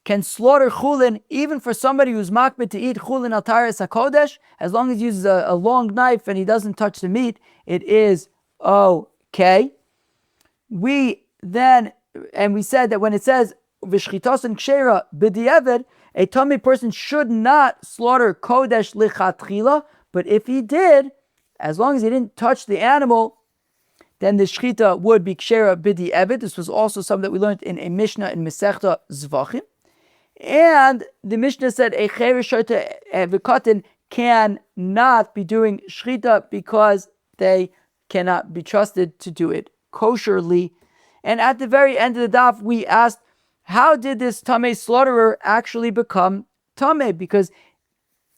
can slaughter chulin, even for somebody who's makbid to eat chulin al taras hakodesh, as long as he uses a long knife and he doesn't touch the meat, it is okay. We said that when it says v'shchitasan kshera b'di'eved, a tamei person should not slaughter kodesh lichatchila, but if he did, as long as he didn't touch the animal, then the shechitah would be kshera b'di'eved. This was also something that we learned in a Mishnah in Masechta Zvachim. And the Mishnah said a cheresh shota v'katan cannot be doing shechitah because they cannot be trusted to do it kosherly. And at the very end of the daf, we asked, how did this tamei slaughterer actually become tamei? Because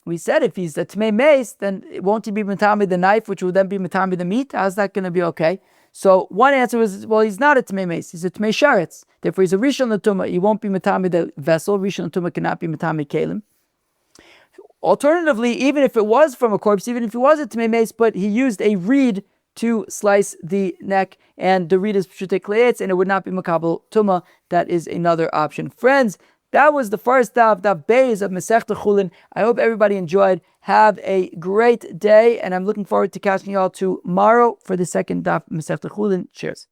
we said if he's a tamei meis, then won't he be matame the knife, which will then be matame the meat? How's that going to be okay? So one answer was, well, he's not a tamei meis, he's a tamei sheretz. Therefore, he's a rishon l'tumah. He won't be matame the vessel. Rishon l'tumah cannot be matame kelim. Alternatively, even if it was from a corpse, even if he was a tamei meis, but he used a reed to slice the neck, and the reed is pshutei klei eitz, and it would not be makabel tumah, that is another option. Friends, that was the first daf beis of Masechta Chullin. I hope everybody enjoyed. Have a great day, and I'm looking forward to catching you all tomorrow for the second daf Masechta Chullin. Cheers.